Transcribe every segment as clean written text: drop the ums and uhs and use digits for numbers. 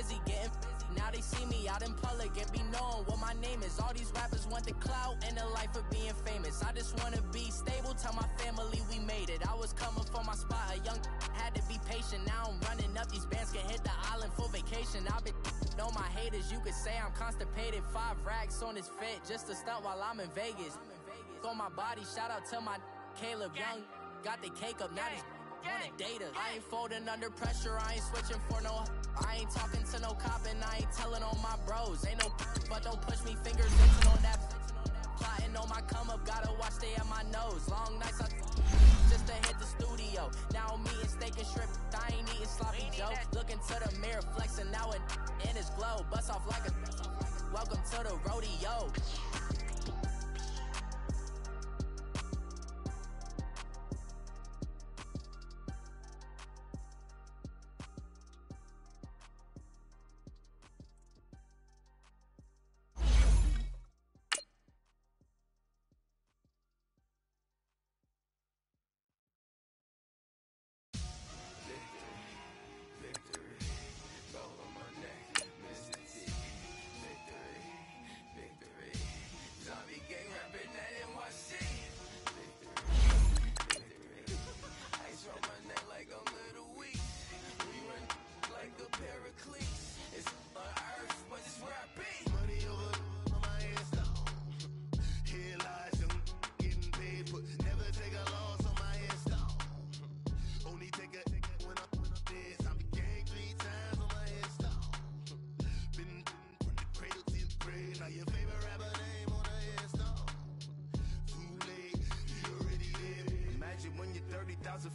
busy getting now they see me out in public and be known what my name is. All these rappers want the clout and the life of being famous. I just wanna be stable, tell my family we made it. I was coming for my spot, a young had to be patient. Now I'm running up, these bands can hit the island for vacation. I've been know my haters, you could say I'm constipated. 5 racks on his fit, just to stunt while I'm in Vegas. On my body, shout out to my Caleb Young. Got the cake up, now these wanna date us. I ain't folding under pressure, I ain't switching for no. I ain't talking to no cop and I ain't telling on my bros. Ain't no but don't push me, fingers itching on that. Plotting on my come up, gotta watch stay at my nose. Long nights I just to hit the studio. Now I'm eating steak and shrimp, I ain't eating sloppy joe. Looking to the mirror, flexing now it in his glow. Bust off like a welcome to the rodeo.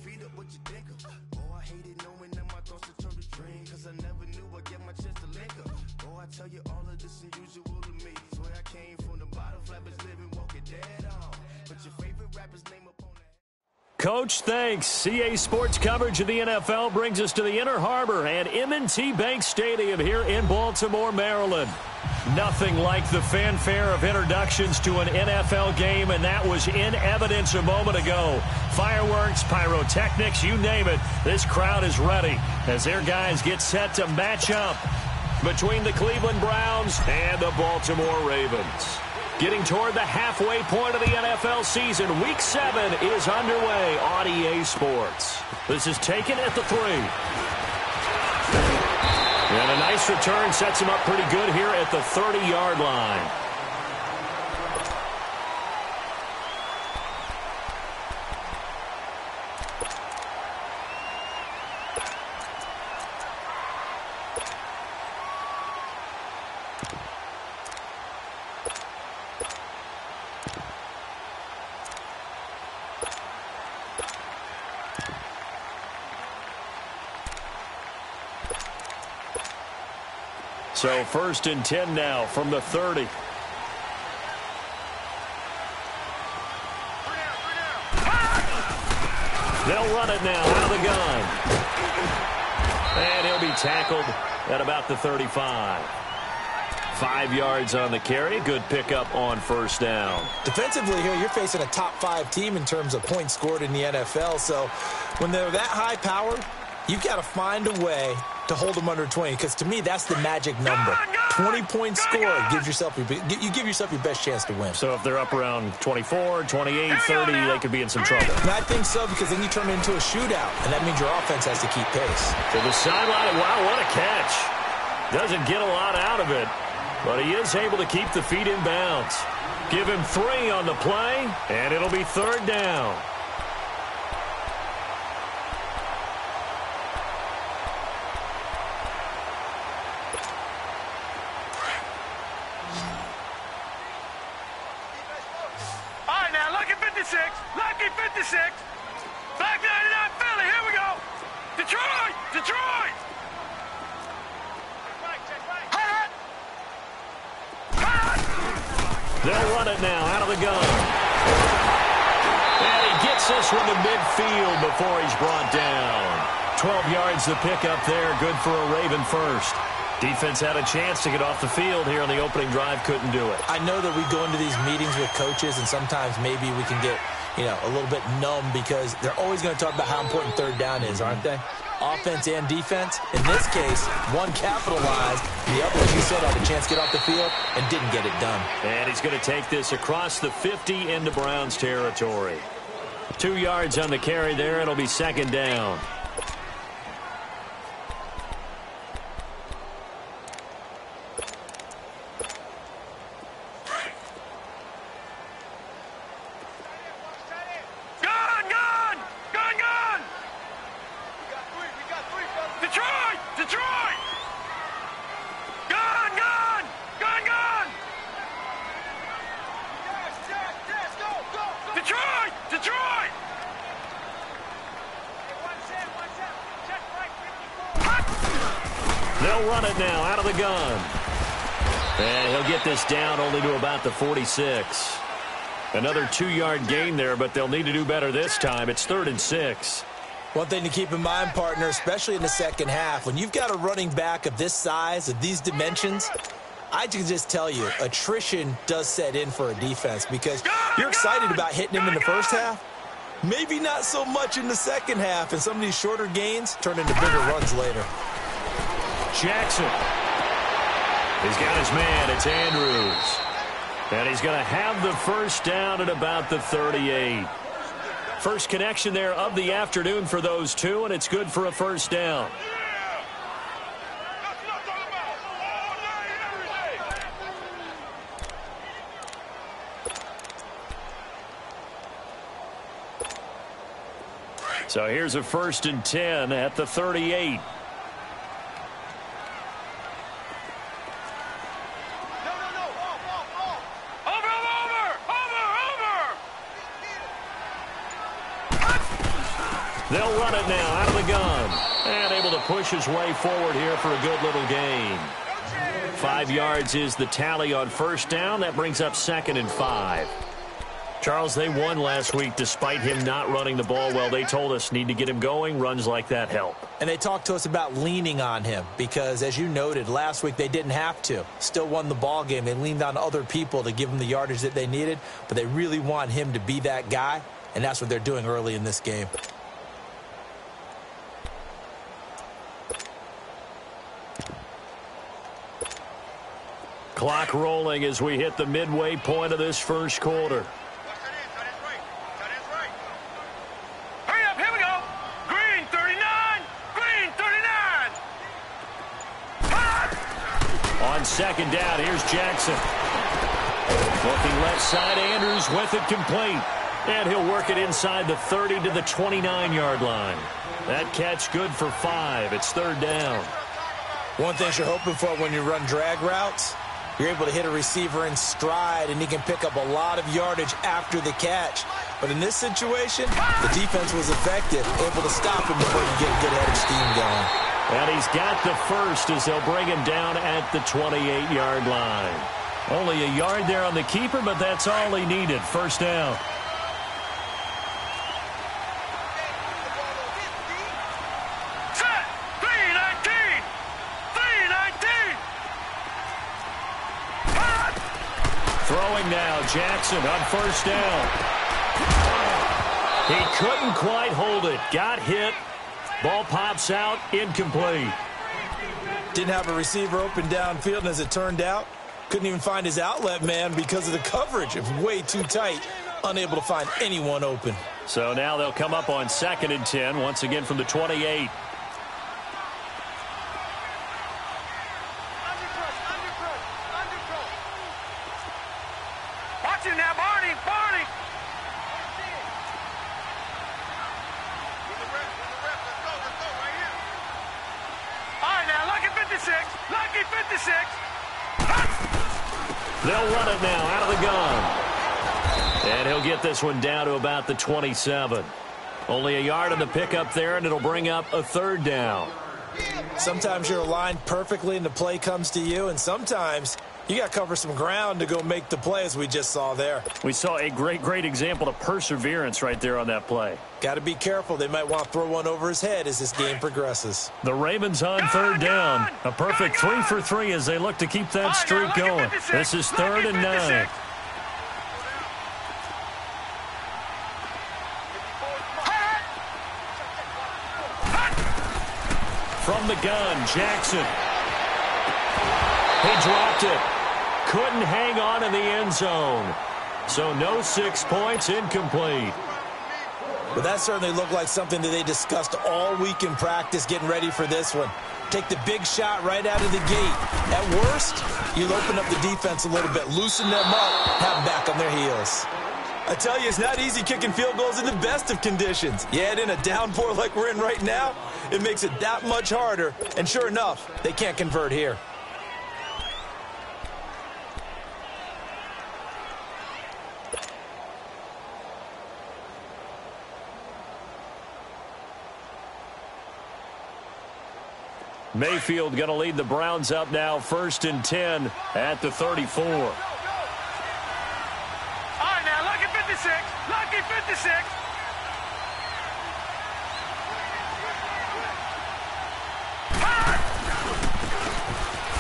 Feet up, what you think of? Oh, I hated knowing that my thoughts would turn to dream, cause I never knew I'd get my chance to link up. Oh, I tell you all of this unusual to me. Swear I came from the bottom, flappers living, walking dead on. Put your favorite rapper's name up on that. Coach, thanks. CA Sports coverage of the NFL brings us to the Inner Harbor and M&T Bank Stadium here in Baltimore, Maryland. Nothing like the fanfare of introductions to an NFL game, and that was in evidence a moment ago. Fireworks, pyrotechnics, you name it. This crowd is ready as their guys get set to match up between the Cleveland Browns and the Baltimore Ravens. Getting toward the halfway point of the NFL season, Week 7 is underway on EA Sports. This is taken at the 3. And a nice return sets him up pretty good here at the 30-yard line. So 1st and 10 now from the 30. They'll run it now out of the gun. And he'll be tackled at about the 35. 5 yards on the carry. Good pickup on 1st down. Defensively here, you're facing a top 5 team in terms of points scored in the NFL. So when they're that high powered, you've got to find a way to hold them under 20, because to me, that's the magic number. 20 points scored gives yourself you give yourself your best chance to win. So if they're up around 24, 28, 30, they could be in some trouble. And I think so, because then you turn it into a shootout, and that means your offense has to keep pace. To the sideline, wow, what a catch. Doesn't get a lot out of it, but he is able to keep the feet in bounds. Give him 3 on the play, and it'll be 3rd down. Lucky 56. Back 99 Philly. Here we go. Detroit. Detroit. They'll run it now out of the gun. And he gets this from the midfield before he's brought down. 12 yards to pick up there. Good for a Raven first. Defense had a chance to get off the field here on the opening drive. Couldn't do it. I know that we go into these meetings with coaches, and sometimes maybe we can get, a little bit numb because they're always going to talk about how important 3rd down is, aren't they? offense and defense. In this case, one capitalized, the other, as you said, had a chance to get off the field and didn't get it done. And he's going to take this across the 50 into Browns territory. 2 yards on the carry there. It'll be second down. They'll run it now out of the gun. And he'll get this down only to about the 46. Another 2-yard gain there, but they'll need to do better this time. It's 3rd and 6. One thing to keep in mind, partner, especially in the second half, when you've got a running back of this size, of these dimensions, I can just tell you, attrition does set in for a defense because you're excited about hitting him in the first half. Maybe not so much in the second half, and some of these shorter gains turn into bigger runs later. Jackson. He's got his man. It's Andrews. And he's going to have the first down at about the 38. First connection there of the afternoon for those two, and it's good for a first down. So here's a 1st and 10 at the 38. They'll run it now out of the gun. And able to push his way forward here for a good little gain. 5 yards is the tally on first down. That brings up 2nd and 5. Charles, they won last week despite him not running the ball well. They told us need to get him going. Runs like that help. And they talked to us about leaning on him because, as you noted, last week they didn't have to. Still won the ball game. They leaned on other people to give them the yardage that they needed, but they really want him to be that guy, and that's what they're doing early in this game. Clock rolling as we hit the midway point of this first quarter. Hurry up, here we go. Green 39, green 39. On second down, here's Jackson. Looking left side, Andrews with it complete. And he'll work it inside the 30 to the 29-yard line. That catch good for 5. It's 3rd down. One thing you're hoping for when you run drag routes, you're able to hit a receiver in stride, and he can pick up a lot of yardage after the catch. But in this situation, the defense was effective, able to stop him before you get a good head of steam going. And he's got the first as they'll bring him down at the 28-yard line. Only a yard there on the keeper, but that's all he needed. First down. Throwing now, Jackson on first down. He couldn't quite hold it. Got hit. Ball pops out, incomplete. Didn't have a receiver open downfield, and as it turned out, couldn't even find his outlet man because of the coverage. It was way too tight. Unable to find anyone open. So now they'll come up on 2nd and 10, once again from the 28. Now, Barney. All right, now, lucky 56. Lucky 56. They'll run it now out of the gun. And he'll get this one down to about the 27. Only a yard on the pickup there, and it'll bring up a 3rd down. Sometimes you're aligned perfectly and the play comes to you, and sometimes you got to cover some ground to go make the play, as we just saw there. We saw a great example of perseverance right there on that play. Got to be careful. They might want to throw one over his head as this game progresses. The Ravens on 3rd down. A perfect 3 for 3 as they look to keep that streak going. This is 3rd and 9. From the gun, Jackson. He dropped it. Couldn't hang on in the end zone. So no 6 points, incomplete. Well, that certainly looked like something that they discussed all week in practice getting ready for this one. Take the big shot right out of the gate. At worst, you'll open up the defense a little bit, loosen them up, have them back on their heels. I tell you, it's not easy kicking field goals in the best of conditions. Yet in a downpour like we're in right now, it makes it that much harder. And sure enough, they can't convert here. Mayfield going to lead the Browns up now, 1st and 10 at the 34. Lucky 56.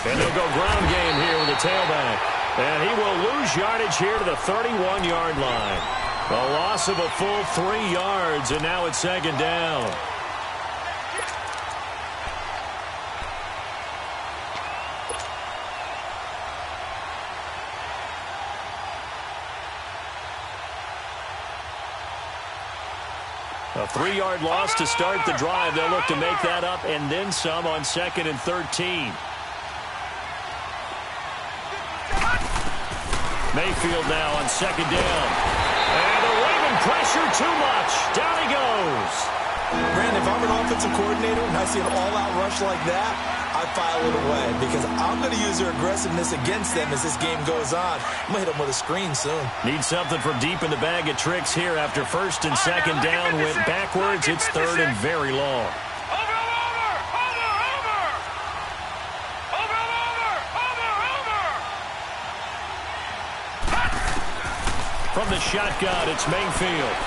And they'll go ground game here with the tailback. And he will lose yardage here to the 31-yard line. A loss of a full 3 yards, and now it's 2nd down. A 3-yard loss to start the drive. They'll look to make that up and then some on 2nd and 13. Mayfield now on 2nd down. And the Raven pressure too much. Down he goes. Brandon, if I'm an offensive coordinator and I see an all-out rush like that, I file it away because I'm going to use their aggressiveness against them as this game goes on. I'm going to hit them with a screen soon. Need something from deep in the bag of tricks here after 1st and 2nd down. Went backwards. It's 3rd and very long. From the shotgun, it's Mayfield.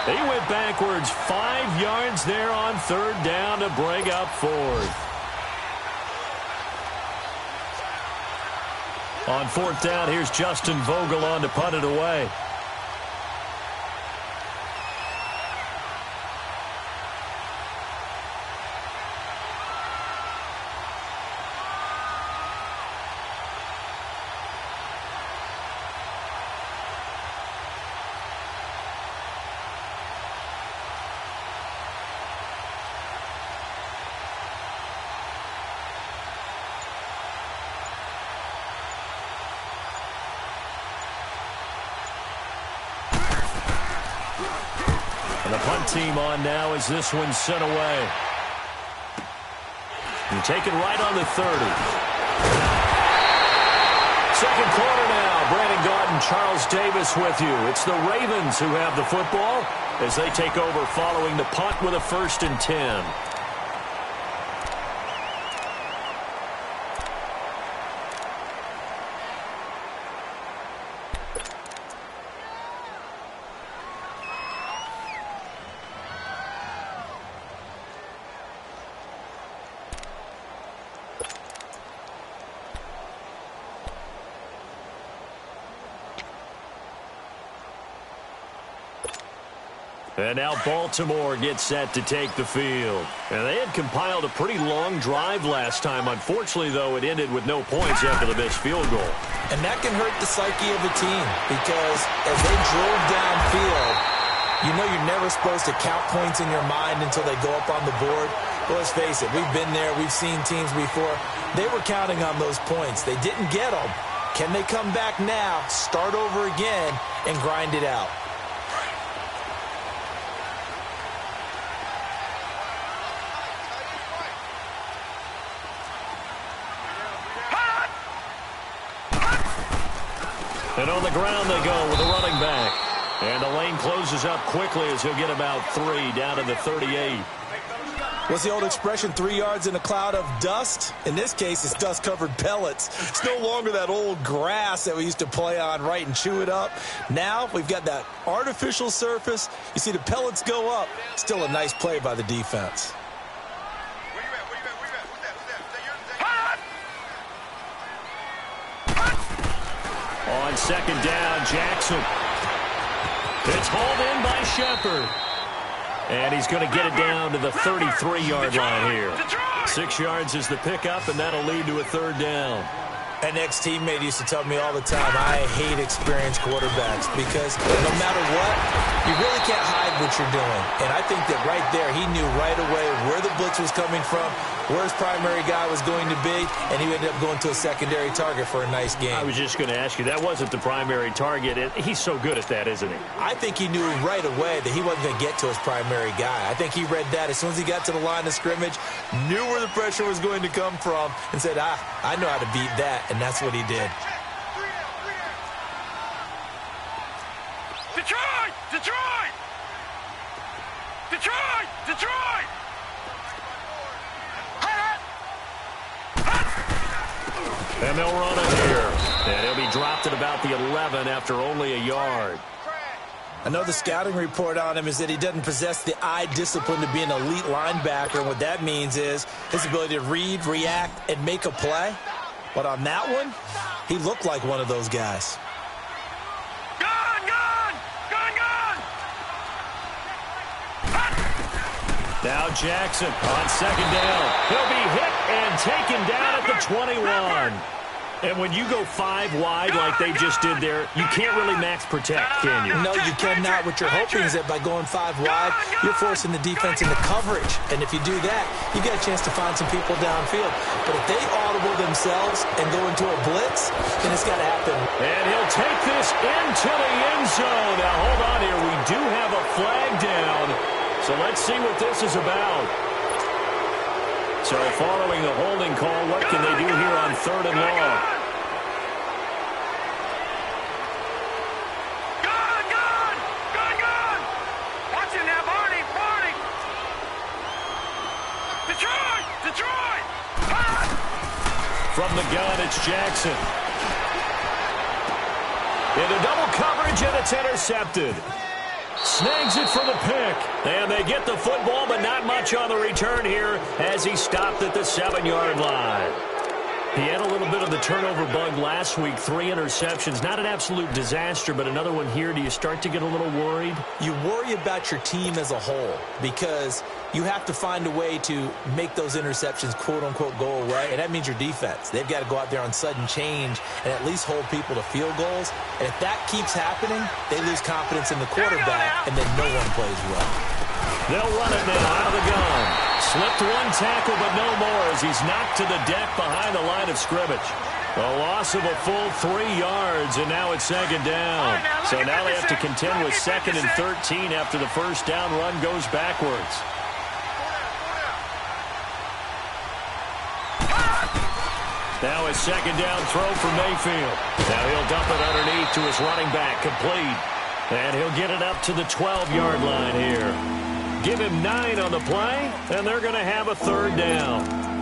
He went backwards 5 yards there on 3rd down to bring up 4th. On 4th down, here's Justin Vogel on to punt it away. The punt team on now as this one's sent away. And taken right on the 30. 2nd quarter now. Brandon Gaudin, Charles Davis with you. It's the Ravens who have the football as they take over following the punt with a 1st and 10. And now Baltimore gets set to take the field. And they had compiled a pretty long drive last time. Unfortunately, though, it ended with no points after the missed field goal. And that can hurt the psyche of a team because as they drove downfield, you know you're never supposed to count points in your mind until they go up on the board. But let's face it, we've been there. We've seen teams before. They were counting on those points. They didn't get them. Can they come back now, start over again, and grind it out? And on the ground they go with a running back. And the lane closes up quickly as he'll get about 3 down to the 38. What's the old expression, 3 yards in a cloud of dust? In this case, it's dust-covered pellets. It's no longer that old grass that we used to play on, right, and chew it up. Now we've got that artificial surface. You see the pellets go up. Still a nice play by the defense. On 2nd down, Jackson. It's hauled in by Shepard. And he's going to get it down to the 33-yard line here. 6 yards is the pickup, and that'll lead to a third down. An ex-teammate used to tell me all the time, I hate experienced quarterbacks because no matter what, you really can't hide what you're doing. And I think that right there, he knew right away where the blitz was coming from, where his primary guy was going to be, and he ended up going to a secondary target for a nice game. I was just going to ask you, that wasn't the primary target. He's so good at that, isn't he? I think he knew right away that he wasn't going to get to his primary guy. I think he read that as soon as he got to the line of scrimmage, knew where the pressure was going to come from, and said, I know how to beat that, and that's what he did. Detroit! Detroit! Detroit! Detroit! And they'll run it here. And he'll be dropped at about the 11 after only a yard. I know the scouting report on him is that he doesn't possess the eye discipline to be an elite linebacker. And what that means is his ability to read, react, and make a play. But on that one, he looked like one of those guys. Now Jackson on second down. He'll be hit and taken down at the 21. And when you go 5 wide like they just did there, you can't really max protect, can you? No, you cannot. What you're hoping is that by going 5 wide, you're forcing the defense into coverage. And if you do that, you get a chance to find some people downfield. But if they audible themselves and go into a blitz, then it's got to happen. And he'll take this into the end zone. Now, hold on here. We do have a flag down. So let's see what this is about. So following the holding call, what can they do here on 3rd and long? Gun! Watch it now, Barney! Detroit! From the gun, it's Jackson. Into double coverage, and it's intercepted. Snags it for the pick. And they get the football, but not much on the return here as he stopped at the 7-yard line. He had a little bit of the turnover bug last week, 3 interceptions. Not an absolute disaster, but another one here. Do you start to get a little worried? You worry about your team as a whole because you have to find a way to make those interceptions, quote-unquote, go away, and that means your defense. They've got to go out there on sudden change and at least hold people to field goals. And if that keeps happening, they lose confidence in the quarterback, and then no one plays well. They'll run it now out of the gun. Slipped one tackle, but no more as he's knocked to the deck behind the line of scrimmage. A loss of a full 3 yards, and now it's 2nd down. So now they have to contend with 2nd and 13 after the first down run goes backwards. Now a 2nd down throw for Mayfield. Now he'll dump it underneath to his running back, complete. And he'll get it up to the 12-yard line here. Give him 9 on the play, and they're going to have a 3rd down.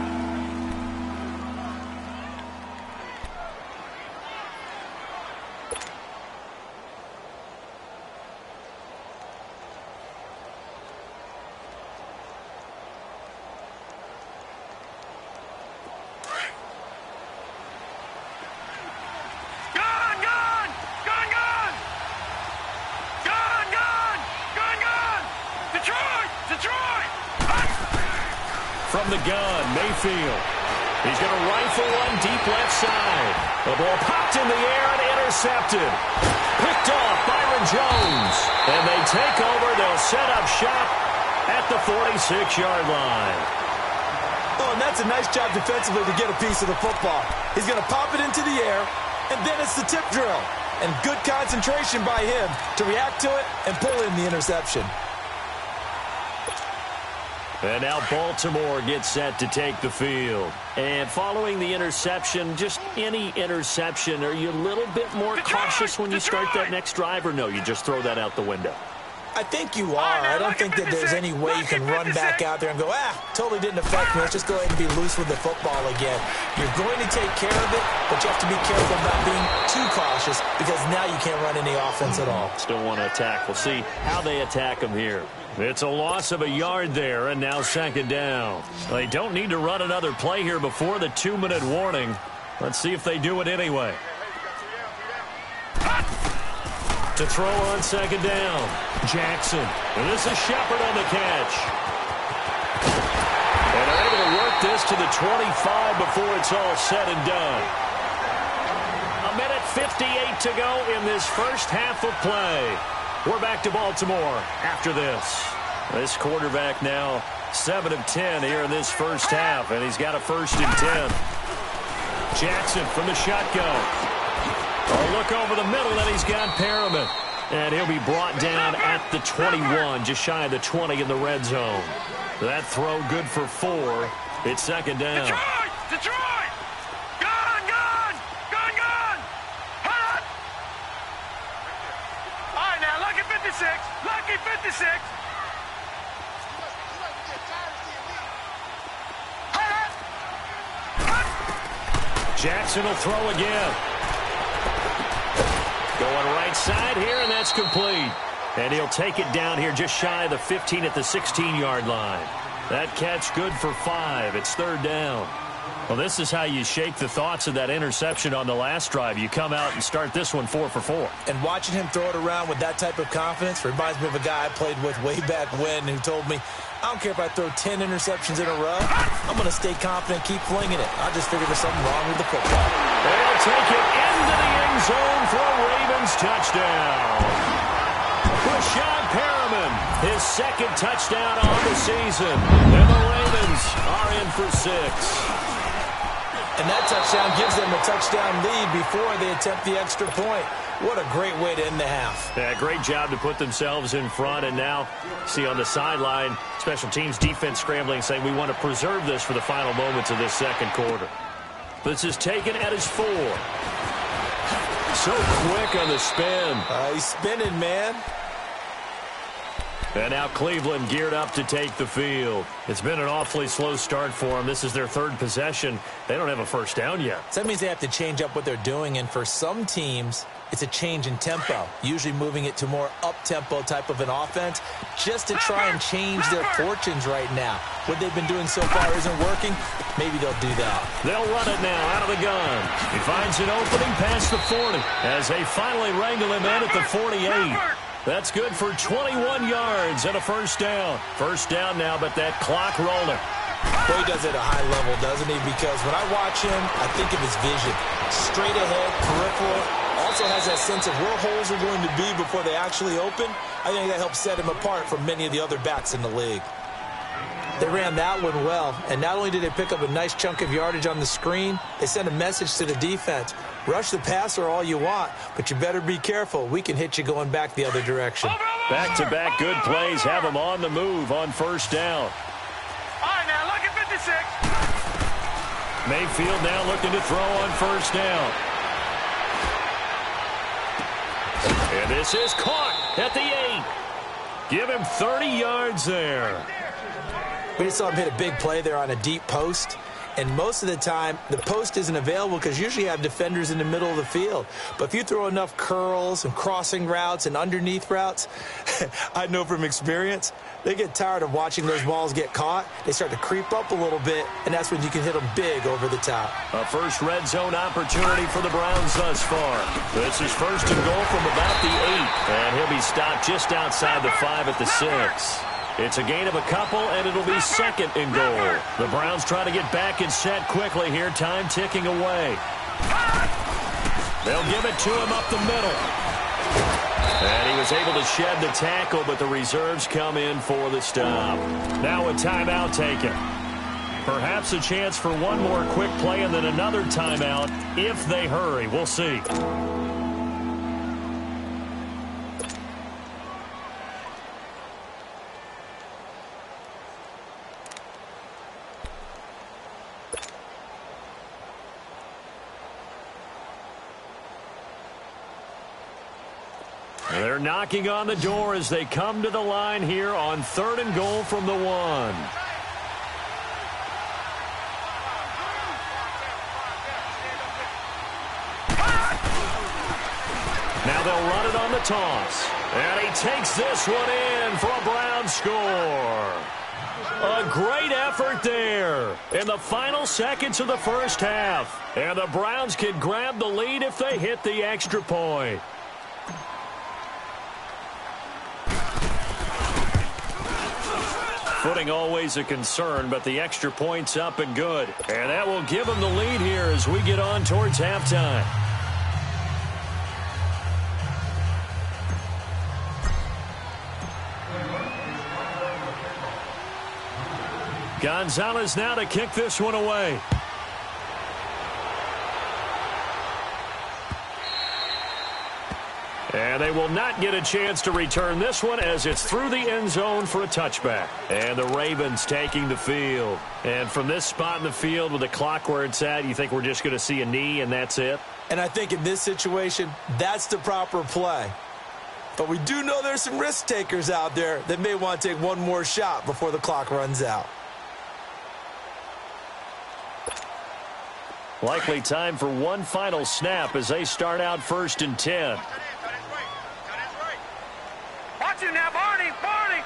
From the gun, Mayfield. He's going to rifle one deep left side. The ball popped in the air and intercepted. Picked off Byron Jones. And they take over. They'll set up shop at the 46-yard line. Oh, and that's a nice job defensively to get a piece of the football. He's going to pop it into the air, and then it's the tip drill. And good concentration by him to react to it and pull in the interception. And now Baltimore gets set to take the field. And following the interception, just any interception, are you a little bit more cautious when you start that next drive, or no, you just throw that out the window? I think you are. I don't think that there's any way you can run back out there and go, totally didn't affect me. Let's just go ahead and be loose with the football again. You're going to take care of it, but you have to be careful about being too cautious because now you can't run any offense at all. Still want to attack. We'll see how they attack him here. It's a loss of a yard there, and now 2nd down. They don't need to run another play here before the 2-minute warning. Let's see if they do it anyway. To throw on second down, Jackson. And this is Shepard on the catch. And they're able to work this to the 25 before it's all said and done. 1:58 to go in this first half of play. We're back to Baltimore after this. This quarterback now 7 of 10 here in this first half, and he's got a 1st and 10. Jackson from the shotgun. A look over the middle, and he's got Perriman. And he'll be brought down at the 21, just shy of the 20 in the red zone. That throw good for 4. It's second down. Detroit! Gone! Gone! Gone! Gone! Hot! All right, now, lucky 56. Lucky 56. Jackson will throw again. Going right side here, and that's complete. And he'll take it down here just shy of the 15 at the 16-yard line. That catch good for 5. It's 3rd down. Well, this is how you shake the thoughts of that interception on the last drive. You come out and start this one 4 for 4. And watching him throw it around with that type of confidence reminds me of a guy I played with way back when who told me, I don't care if I throw 10 interceptions in a row. I'm going to stay confident, keep flinging it. I just figured there's something wrong with the football. They'll take it into the end zone for a Ravens touchdown. Rashad Perriman, his 2nd touchdown on the season. And the Ravens are in for 6. And that touchdown gives them a touchdown lead before they attempt the extra point. What a great way to end the half. Yeah, great job to put themselves in front. And now, see on the sideline, special teams defense scrambling, saying we want to preserve this for the final moments of this second quarter. This is taken at his 4. So quick on the spin. He's spinning, man. And now Cleveland geared up to take the field. It's been an awfully slow start for them. This is their 3rd possession. They don't have a 1st down yet. So that means they have to change up what they're doing, and for some teams, it's a change in tempo, usually moving it to more up-tempo type of an offense just to try and change their fortunes right now. What they've been doing so far isn't working. Maybe they'll do that. They'll run it now out of the gun. He finds an opening past the 40 as they finally wrangle him in at the 48. That's good for 21 yards and a 1st down. 1st down now, but that clock rolling. Well, he does it at a high level, doesn't he? Because when I watch him, I think of his vision. Straight ahead, peripheral. Also has that sense of where holes are going to be before they actually open. I think that helps set him apart from many of the other backs in the league. They ran that one well, and not only did they pick up a nice chunk of yardage on the screen, they sent a message to the defense. Rush the passer all you want, but you better be careful. We can hit you going back the other direction. Back-to-back good plays have them on the move on 1st down. All right, now, look at 56. Mayfield now looking to throw on 1st down. And this is caught at the 8. Give him 30 yards there. We just saw him hit a big play there on a deep post. And most of the time, the post isn't available because usually you have defenders in the middle of the field. But if you throw enough curls and crossing routes and underneath routes, I know from experience, they get tired of watching those balls get caught. They start to creep up a little bit, and that's when you can hit them big over the top. A first red zone opportunity for the Browns thus far. This is 1st and goal from about the 8. And he'll be stopped just outside the 5 at the 6. It's a gain of a couple, and it'll be 2nd and goal. The Browns try to get back and set quickly here. Time ticking away. They'll give it to him up the middle. And he was able to shed the tackle, but the reserves come in for the stop. Now a timeout taken. Perhaps a chance for one more quick play and then another timeout if they hurry. We'll see. They're knocking on the door as they come to the line here on 3rd and goal from the 1. Now they'll run it on the toss. And he takes this one in for a Browns score. A great effort there in the final seconds of the first half. And the Browns can grab the lead if they hit the extra point. Footing always a concern, but the extra point's up and good. And that will give them the lead here as we get on towards halftime. Gonzalez now to kick this one away. And they will not get a chance to return this one as it's through the end zone for a touchback. And the Ravens taking the field. And from this spot in the field with the clock where it's at, you think we're just going to see a knee and that's it? And I think in this situation, that's the proper play. But we do know there's some risk takers out there that may want to take one more shot before the clock runs out. Likely time for one final snap as they start out 1st and 10. Watch him now, Barney! Barney!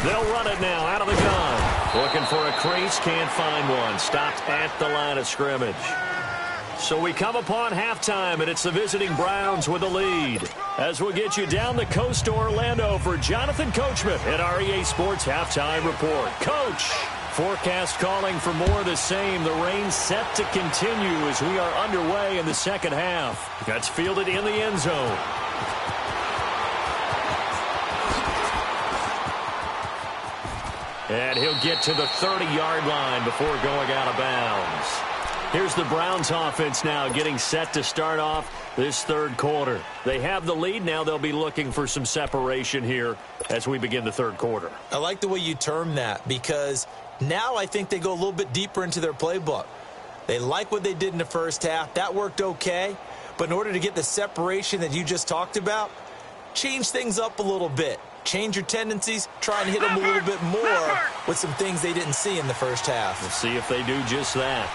They'll run it now out of the gun. Looking for a crease, can't find one. Stopped at the line of scrimmage. So we come upon halftime, and it's the visiting Browns with the lead. As we'll get you down the coast to Orlando for Jonathan Coachman at our EA Sports Halftime Report. Coach, forecast calling for more of the same. The rain set to continue as we are underway in the second half. That's fielded in the end zone. And he'll get to the 30-yard line before going out of bounds. Here's the Browns offense now getting set to start off this third quarter. They have the lead. Now they'll be looking for some separation here as we begin the third quarter. I like the way you term that because now I think they go a little bit deeper into their playbook. They like what they did in the first half. That worked okay. But in order to get the separation that you just talked about, change things up a little bit. Change your tendencies. Try and hit them a little bit more with some things they didn't see in the first half. We'll see if they do just that.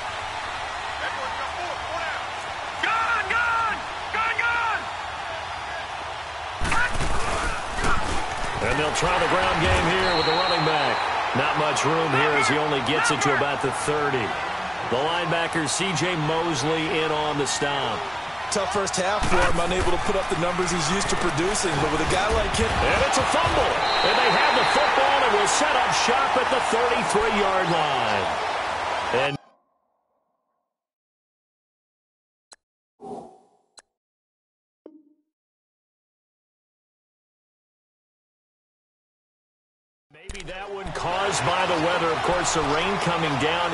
And they'll try the ground game here with the running back. Not much room here as he only gets it to about the 30. The linebacker, C.J. Mosley, in on the stop. Tough first half for him, unable to put up the numbers he's used to producing. But with a guy like him... And it's a fumble. And they have the football and will set up shop at the 33-yard line. And maybe that one caused by the weather. Of course, the rain coming down.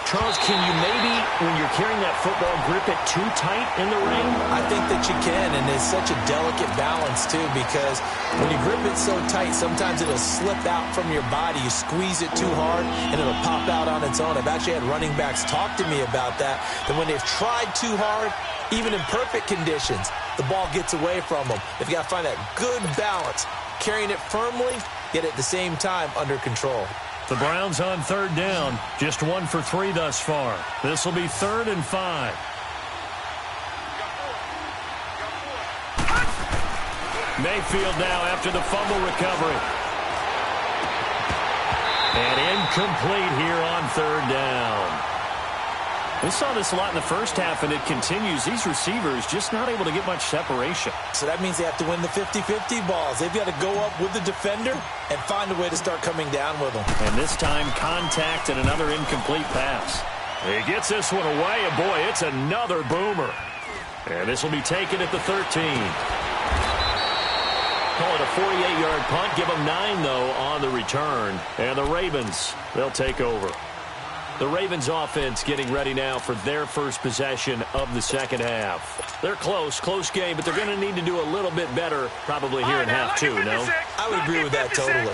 Charles, can you maybe, when you're carrying that football, grip it too tight in the rain? I think that you can, and it's such a delicate balance, too, because when you grip it so tight, sometimes it'll slip out from your body. You squeeze it too hard, and it'll pop out on its own. I've actually had running backs talk to me about that when they've tried too hard, even in perfect conditions, the ball gets away from them. They've got to find that good balance, carrying it firmly, yet at the same time under control. The Browns on third down, just 1 for 3 thus far. This will be 3rd and 5. Mayfield now after the fumble recovery. And incomplete here on 3rd down. We saw this a lot in the first half, and it continues. These receivers just not able to get much separation. So that means they have to win the 50-50 balls. They've got to go up with the defender and find a way to start coming down with them. And this time, contact and another incomplete pass. He gets this one away, and boy, it's another boomer. And this will be taken at the 13. Call it a 48-yard punt. Give them 9, though, on the return. And the Ravens, they'll take over. The Ravens offense getting ready now for their first possession of the second half. They're close game, but they're going to need to do a little bit better probably here in half 2, no? I would agree with that totally.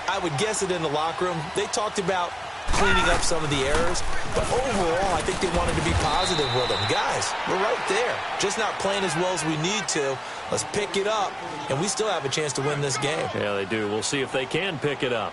I would guess it in the locker room. They talked about cleaning up some of the errors, but overall I think they wanted to be positive with them. Guys, we're right there. Just not playing as well as we need to. Let's pick it up, and we still have a chance to win this game. Yeah, they do. We'll see if they can pick it up.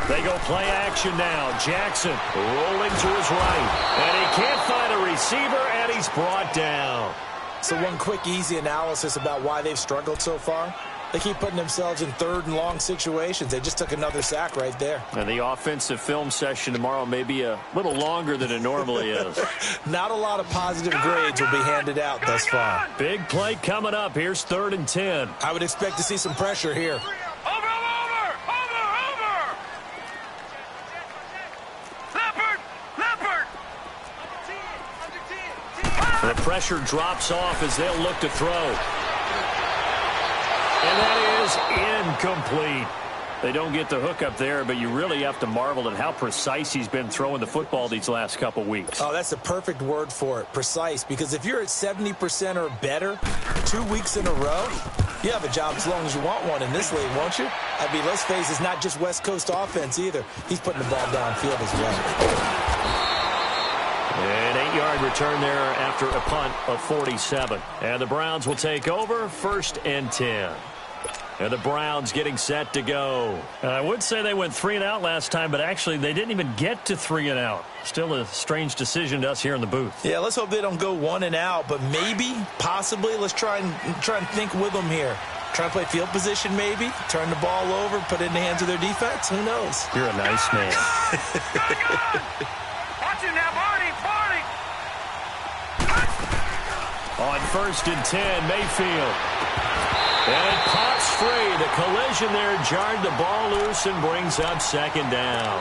They go play action now. Jackson rolling to his right. And he can't find a receiver, and he's brought down. So one quick, easy analysis about why they've struggled so far. They keep putting themselves in third and long situations. They just took another sack right there. And the offensive film session tomorrow may be a little longer than it normally is. Not a lot of positive grades will be handed out thus far. Big play coming up. Here's 3rd and 10. I would expect to see some pressure here. Over! Leopard! The pressure drops off as they'll look to throw. And that is incomplete. They don't get the hook up there, but you really have to marvel at how precise he's been throwing the football these last couple weeks. Oh, that's a perfect word for it, precise, because if you're at 70% or better 2 weeks in a row, you have a job as long as you want one in this league, won't you? I mean, let's face it, it's not just West Coast offense either. He's putting the ball downfield as well. An 8-yard return there after a punt of 47. And the Browns will take over 1st and 10. And the Browns getting set to go. I would say they went 3 and out last time, but actually they didn't even get to 3 and out. Still a strange decision to us here in the booth. Yeah, let's hope they don't go 1 and out, but maybe, possibly, let's try and think with them here. Try and play field position maybe, turn the ball over, put it in the hands of their defense. Who knows? You're a nice man. Watch it now, Barney! On 1st and 10, Mayfield. And it pops free. The collision there jarred the ball loose and brings up 2nd down.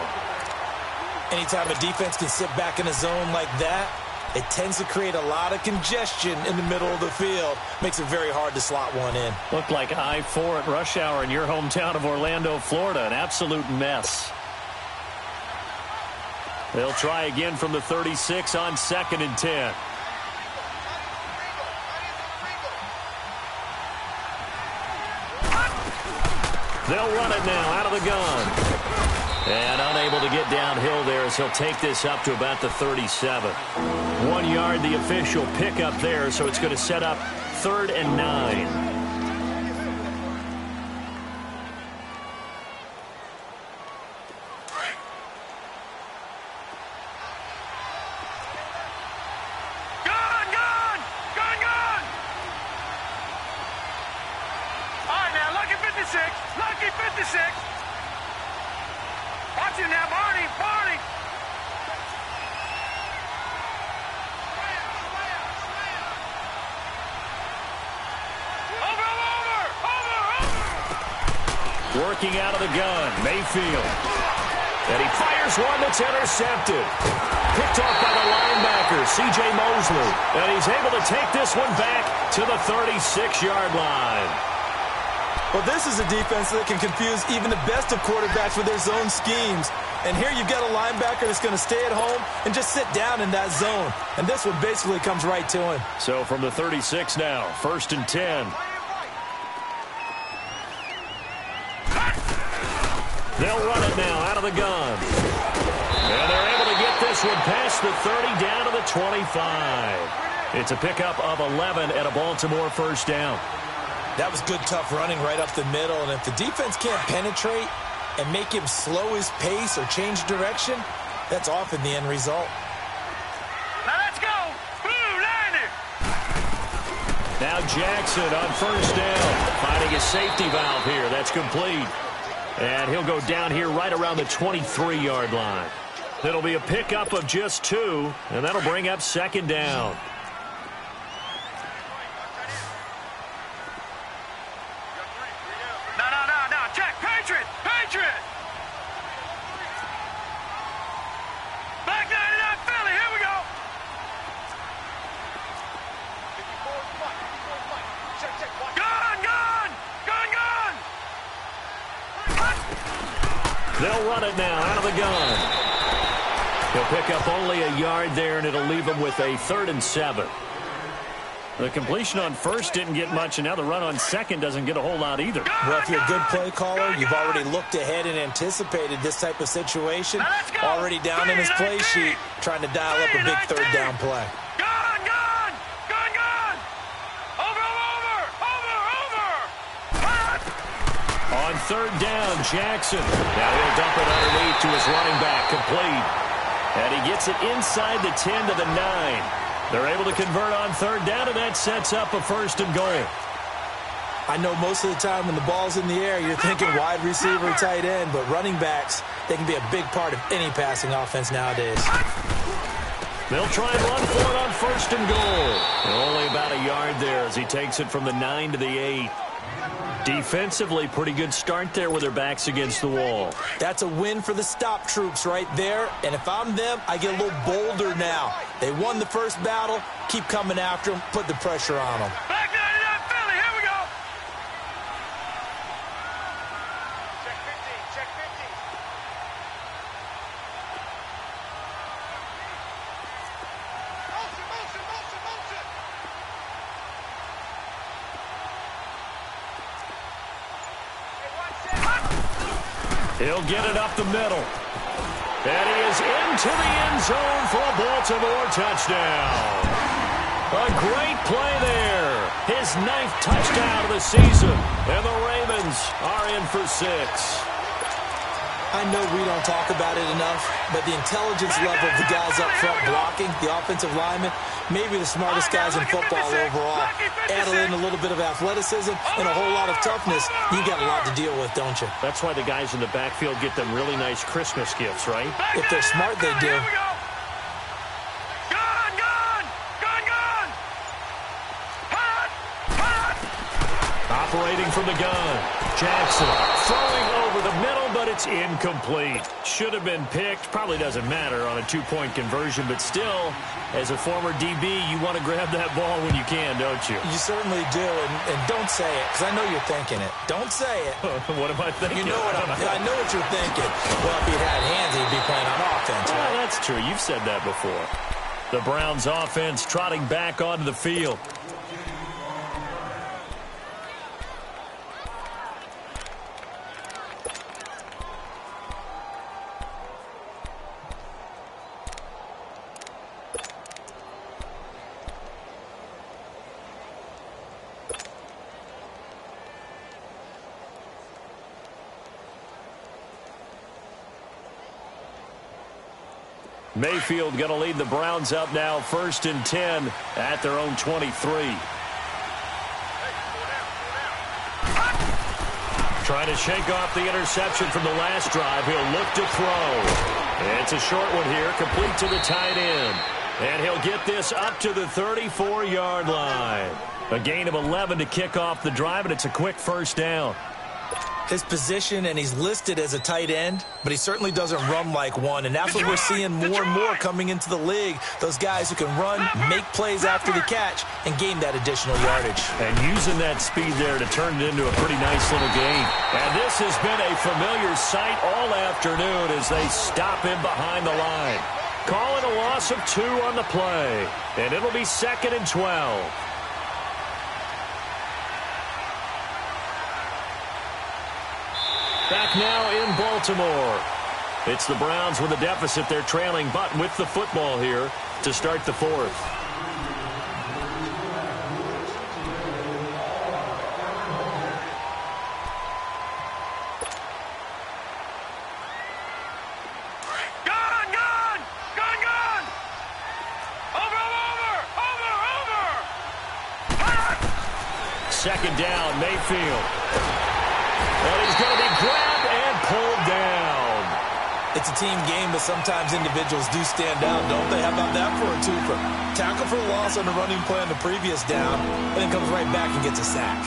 Anytime a defense can sit back in a zone like that, it tends to create a lot of congestion in the middle of the field. Makes it very hard to slot one in. Looked like I-4 at rush hour in your hometown of Orlando, Florida. An absolute mess. They'll try again from the 36 on 2nd and 10. They'll run it now out of the gun. And unable to get downhill there as he'll take this up to about the 37. 1 yard, the official pickup there, so it's going to set up 3rd and 9. Lucky 56. Watch it now, Barney. Over. Working out of the gun, Mayfield. And he fires one that's intercepted. Picked off by the linebacker, C.J. Mosley. And he's able to take this one back to the 36-yard line. Well, this is a defense that can confuse even the best of quarterbacks with their zone schemes. And here you've got a linebacker that's going to stay at home and just sit down in that zone. And this one basically comes right to him. So from the 36 now, 1st and 10. They'll run it now out of the gun. And they're able to get this one past the 30 down to the 25. It's a pickup of 11 and a Baltimore 1st down. That was good, tough running right up the middle. And if the defense can't penetrate and make him slow his pace or change direction, that's often the end result. Now let's go. Blue line it. Now Jackson on 1st down. Finding a safety valve here. That's complete. And he'll go down here right around the 23-yard line. It'll be a pickup of just 2, and that'll bring up 2nd down. Patriot! Back 99 Philly, here we go! Gun! They'll run it now out of the gun. He'll pick up only a yard there, and it'll leave him with a 3rd and 7. The completion on 1st didn't get much, and now the run on 2nd doesn't get a whole lot either. Well, if you're a good play caller, you've already looked ahead and anticipated this type of situation. Already down in his play sheet, trying to dial up a big 3rd down play. Gun! Over! On third down. Jackson. Now he'll dump it underneath to his running back. Complete. And he gets it inside the 10 to the 9. They're able to convert on third down, and that sets up a 1st and goal. I know most of the time when the ball's in the air, you're thinking wide receiver, tight end, but running backs, they can be a big part of any passing offense nowadays. They'll try and run for it on 1st and goal. And only about a yard there as he takes it from the 9 to the 8. Defensively, pretty good start there with their backs against the wall. That's a win for the stop troops right there. And if I'm them, I get a little bolder now. They won the first battle. Keep coming after them. Put the pressure on them. Back 99 Philly, here we go. Check 50. Motion. He'll get it up the middle. And he is into the end zone for a Baltimore touchdown. A great play there. His 9th touchdown of the season. And the Ravens are in for 6. I know we don't talk about it enough, but the intelligence level of the guys up front blocking, the offensive linemen, maybe the smartest guys in football overall. Add in a little bit of athleticism and a whole lot of toughness, you got a lot to deal with, don't you? That's why the guys in the backfield get them really nice Christmas gifts, right? If they're smart, they do. Operating from the gun. Jackson throwing over the middle, but it's incomplete. Should have been picked. Probably doesn't matter on a 2-point conversion, but still, as a former DB, you want to grab that ball when you can, don't you? You certainly do, and don't say it, because I know you're thinking it. Don't say it. What am I thinking? You know what I know what you're thinking. Well, if he'd had hands, he'd be playing on offense, right? Well, that's true. You've said that before. The Browns offense trotting back onto the field. Mayfield going to lead the Browns up now, 1st and 10 at their own 23. Trying to shake off the interception from the last drive. He'll look to throw. It's a short one here, complete to the tight end. And he'll get this up to the 34-yard line. A gain of 11 to kick off the drive, and it's a quick 1st down. His position, and he's listed as a tight end, but he certainly doesn't run like one, and that's what we're seeing more and more coming into the league. Those guys who can run, make plays after the catch, and gain that additional yardage. And using that speed there to turn it into a pretty nice little gain. And this has been a familiar sight all afternoon as they stop him behind the line. Calling a loss of 2 on the play, and it'll be 2nd and 12. Back now in Baltimore. It's the Browns with a deficit. They're trailing, but with the football here to start the 4th. Gone! Over! 2nd down, Mayfield. And he's going to be grabbed and pulled down. It's a team game, but sometimes individuals do stand out, don't they? How about that for a twofer? Tackle for loss on the running play on the previous down, and then comes right back and gets a sack.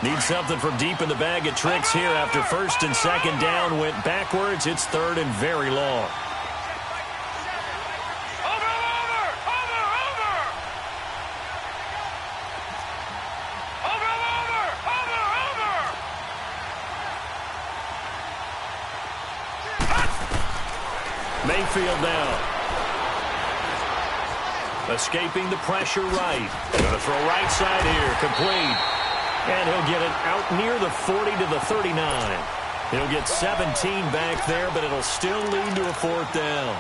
Need something from deep in the bag of tricks here after 1st and 2nd down went backwards. It's 3rd and very long. Mayfield now. Escaping the pressure right. Going to throw right side here. Complete. And he'll get it out near the 40 to the 39. He'll get 17 back there, but it'll still lead to a 4th down.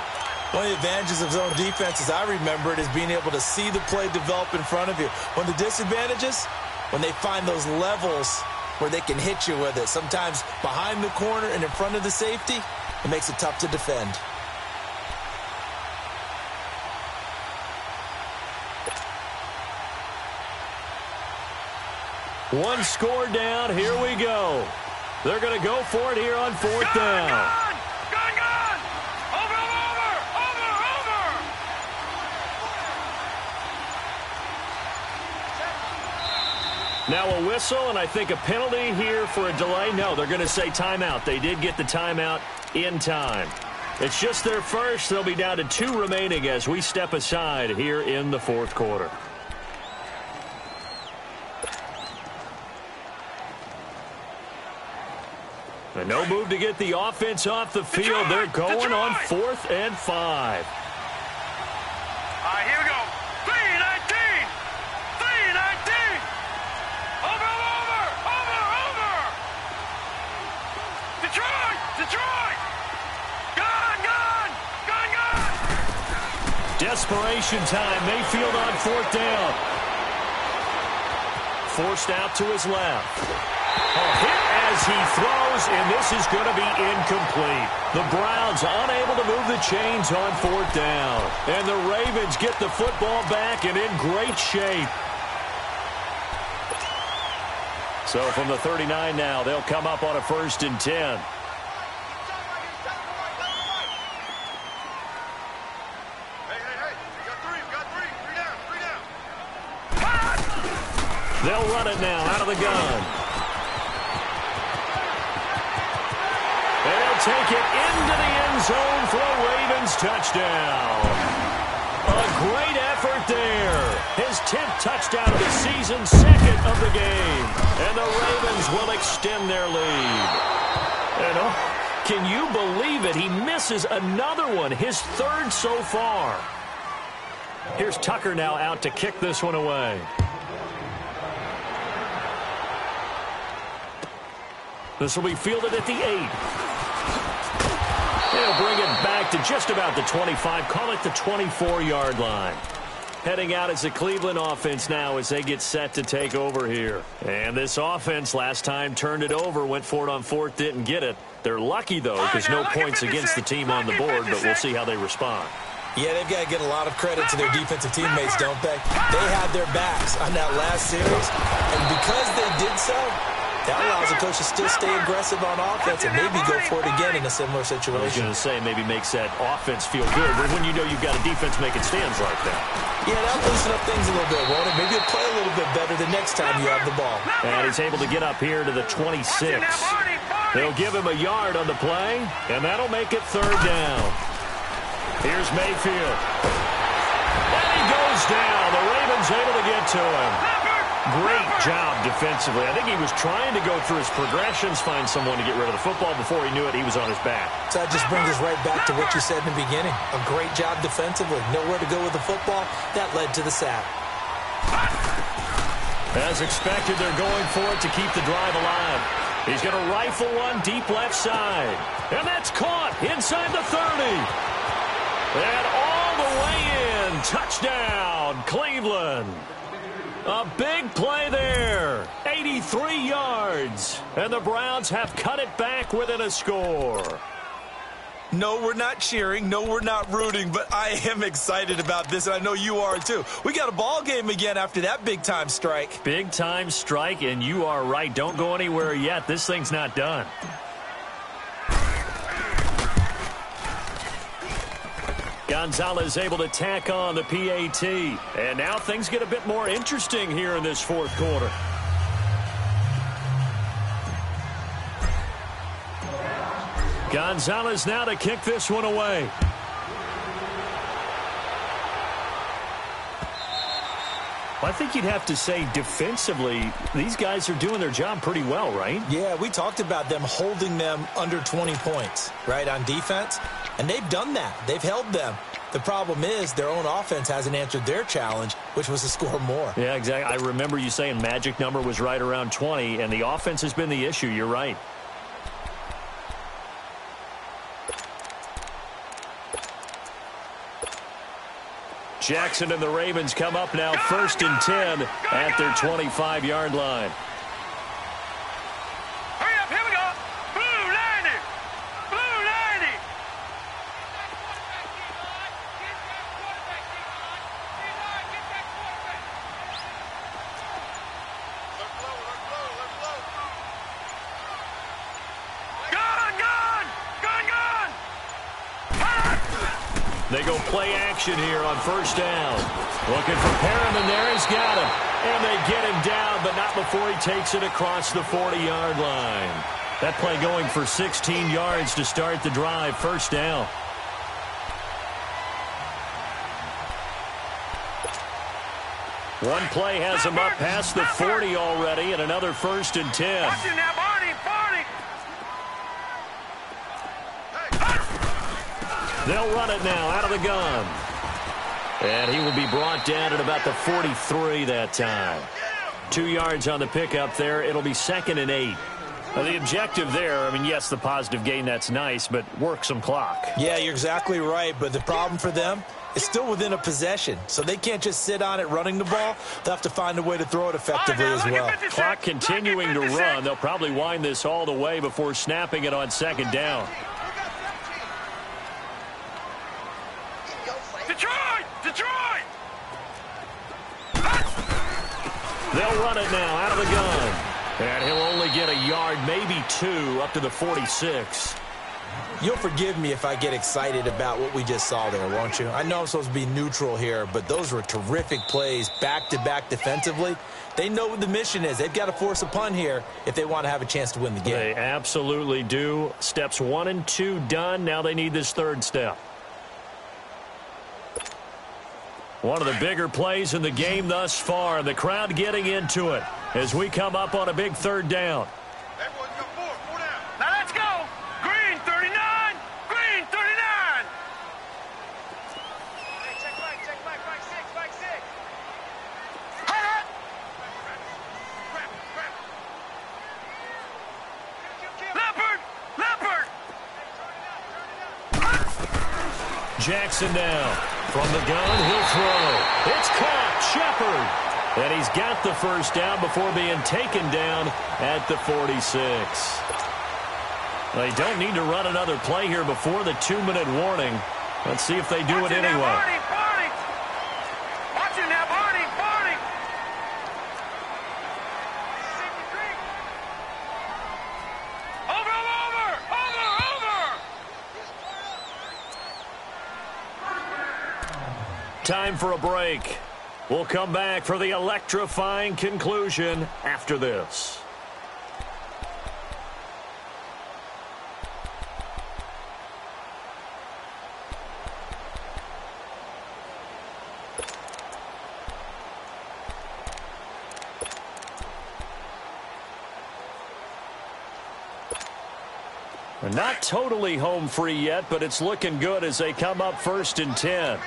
One of the advantages of zone defense, as I remember it, is being able to see the play develop in front of you. One of the disadvantages, when they find those levels where they can hit you with it. Sometimes behind the corner and in front of the safety, it makes it tough to defend. One score down. Here we go. They're going to go for it here on fourth down. Gone! Over! Now a whistle, and I think a penalty here for a delay. No, they're going to say timeout. They did get the timeout in time. It's just their first. They'll be down to 2 remaining as we step aside here in the fourth quarter. And no move to get the offense off the field. They're going on 4th and 5. All right, here we go. 3-19. Over. Detroit. Gone. Desperation time. Mayfield on 4th down. Forced out to his left. A hit as he throws, and this is going to be incomplete. The Browns unable to move the chains on 4th down. And the Ravens get the football back and in great shape. So from the 39 now, they'll come up on a 1st and 10. They'll run it now out of the gun. And they'll take it into the end zone for a Ravens touchdown. A great effort there. His 10th touchdown of the season, 2nd of the game. And the Ravens will extend their lead. And can you believe it? He misses another one, his 3rd so far. Here's Tucker now out to kick this one away. This will be fielded at the 8. They'll bring it back to just about the 25. Call it the 24-yard line. Heading out as the Cleveland offense now as they get set to take over here. And this offense last time turned it over, went for it on 4th, didn't get it. They're lucky, though, because no points against the team on the board, but we'll see how they respond. Yeah, they've got to get a lot of credit to their defensive teammates, don't they? They had their backs on that last series, and because they did so, that allows the coach to still stay aggressive on offense and maybe go for it again in a similar situation. I was going to say maybe makes that offense feel good, but when you know you've got a defense making stands like that. Yeah, that'll loosen up things a little bit, won't it? Maybe you'll play a little bit better the next time you have the ball. And he's able to get up here to the 26. They'll give him a yard on the play, and that'll make it 3rd down. Here's Mayfield. And he goes down. The Ravens able to get to him. Great job defensively. I think he was trying to go through his progressions, find someone to get rid of the football. Before he knew it, he was on his back. So that just brings us right back to what you said in the beginning. A great job defensively. Nowhere to go with the football. That led to the sack. As expected, they're going for it to keep the drive alive. He's going to rifle one deep left side. And that's caught inside the 30. And all the way in. Touchdown, Cleveland. A big play there. 83 yards. And the Browns have cut it back within a score. No, we're not cheering. No, we're not rooting. But I am excited about this, and I know you are too. We got a ball game again after that big-time strike. Big-time strike, and you are right. Don't go anywhere yet. This thing's not done. Gonzalez able to tack on the PAT. And now things get a bit more interesting here in this 4th quarter. Gonzalez now to kick this one away. I think you'd have to say defensively, these guys are doing their job pretty well, right? Yeah, we talked about them holding them under 20 points, right, on defense. And they've done that. They've held them. The problem is their own offense hasn't answered their challenge, which was to score more. Yeah, exactly. I remember you saying magic number was right around 20, and the offense has been the issue. You're right. Jackson and the Ravens come up now 1st and 10 at their 25-yard line. They go play action here on first down. Looking for Perriman there. He's got him. And they get him down, but not before he takes it across the 40-yard line. That play going for 16 yards to start the drive. First down. One play has him up past the 40 already, and another 1st and 10. Watch it now, Barney, Barney. They'll run it now out of the gun. And he will be brought down at about the 43 that time. 2 yards on the pickup there. It'll be 2nd and 8. Now, the objective there, I mean, yes, the positive gain, that's nice, but work some clock. Yeah, you're exactly right, but the problem for them is still within a possession, so they can't just sit on it running the ball. They'll have to find a way to throw it effectively as well. Clock continuing to run. They'll probably wind this all the way before snapping it on 2nd down. Detroit! Detroit! They'll run it now out of the gun. And he'll only get a yard, maybe 2, up to the 46. You'll forgive me if I get excited about what we just saw there, won't you? I know I'm supposed to be neutral here, but those were terrific plays back-to-back defensively. They know what the mission is. They've got to force a punt here if they want to have a chance to win the game. They absolutely do. Steps 1 and 2 done. Now they need this 3rd step. One of the bigger plays in the game thus far. The crowd getting into it as we come up on a big 3rd down. Everyone's got four down. Now let's go. Green 39. Green 39. Hey, check back, 6. Hut. Leopard. Jackson now. From the gun, he'll throw. It's caught. Shepard. And he's got the 1st down before being taken down at the 46. They don't need to run another play here before the 2-minute warning. Let's see if they do it anyway. Barney. Watch it now, Barney. Over. Time for a break. We'll come back for the electrifying conclusion after this. They're not totally home free yet, but it's looking good as they come up 1st and 10.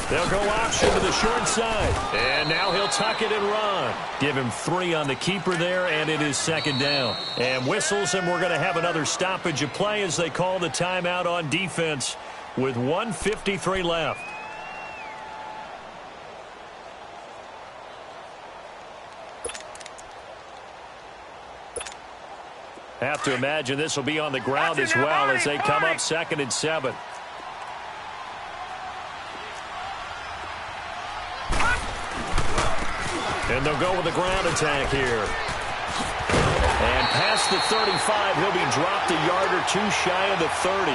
They'll go option to the short side. And now he'll tuck it and run. Give him 3 on the keeper there, and it is 2nd down. And whistles, and we're going to have another stoppage of play as they call the timeout on defense with 1:53 left. Have to imagine this will be on the ground as well as they come up 2nd and 7. And they'll go with the ground attack here. And past the 35, he'll be dropped a yard or 2 shy of the 30.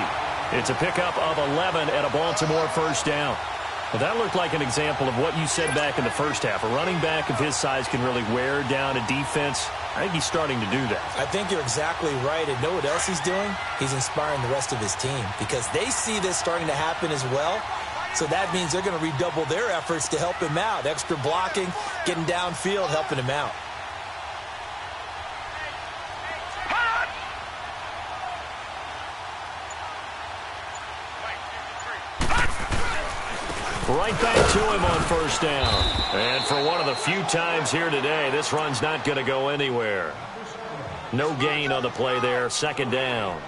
It's a pickup of 11 and a Baltimore 1st down. Well, that looked like an example of what you said back in the first half. A running back of his size can really wear down a defense. I think he's starting to do that. I think you're exactly right. And know what else he's doing? He's inspiring the rest of his team because they see this starting to happen as well. So that means they're going to redouble their efforts to help him out. Extra blocking, getting downfield, helping him out. Right back to him on 1st down. And for one of the few times here today, this run's not going to go anywhere. No gain on the play there. 2nd down.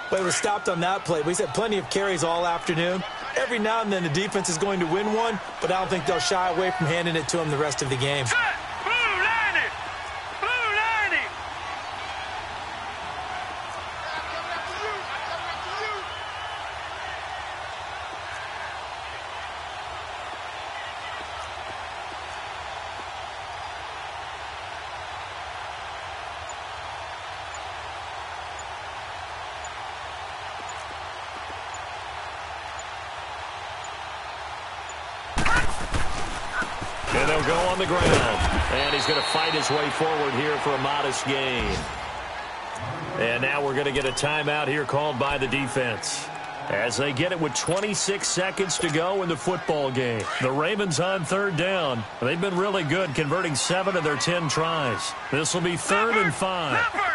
But it was stopped on that play. He's had plenty of carries all afternoon. Every now and then the defense is going to win one, but I don't think they'll shy away from handing it to him the rest of the game. they'll go on the ground. And he's going to fight his way forward here for a modest gain. And now we're going to get a timeout here called by the defense, as they get it with 26 seconds to go in the football game. The Ravens on third down. They've been really good, converting 7 of their 10 tries. This will be 3rd and 5.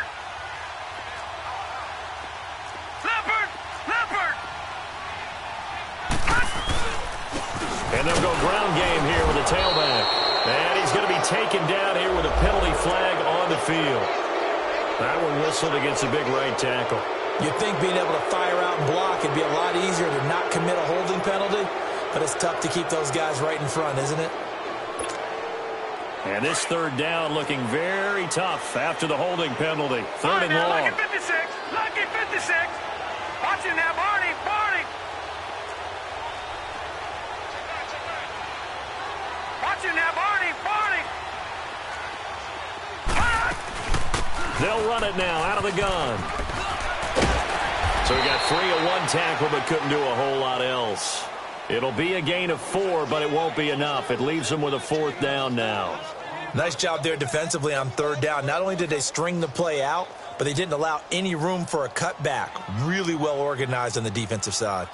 And they'll go ground game here with a tailback. And he's going to be taken down here with a penalty flag on the field. That one whistled against a big right tackle. You'd think being able to fire out and block would be a lot easier to not commit a holding penalty, but it's tough to keep those guys right in front, isn't it? And this third down looking very tough after the holding penalty. 3rd and long. Lucky 56. Lucky 56. Watch it now, Barney. Barney. Watch it now, Barney. Barney. They'll run it now out of the gun. So he got free of one tackle but couldn't do a whole lot else. It'll be a gain of 4, but it won't be enough. It leaves him with a 4th down now. Nice job there defensively on 3rd down. Not only did they string the play out, but they didn't allow any room for a cutback. Really well organized on the defensive side.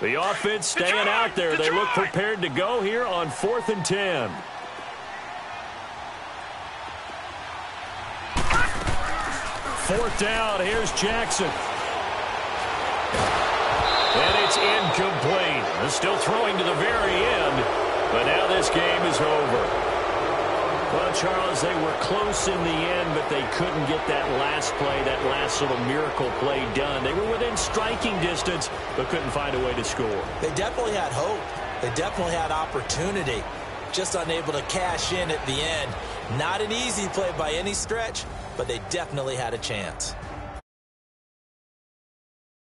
The offense staying out there. They look prepared to go here on 4th and 10. Fourth down, here's Jackson. And it's incomplete. They're still throwing to the very end, but now this game is over. Well, Charles, they were close in the end, but they couldn't get that last play, that last little miracle play done. They were within striking distance, but couldn't find a way to score. They definitely had hope. They definitely had opportunity. Just unable to cash in at the end. Not an easy play by any stretch, but they definitely had a chance.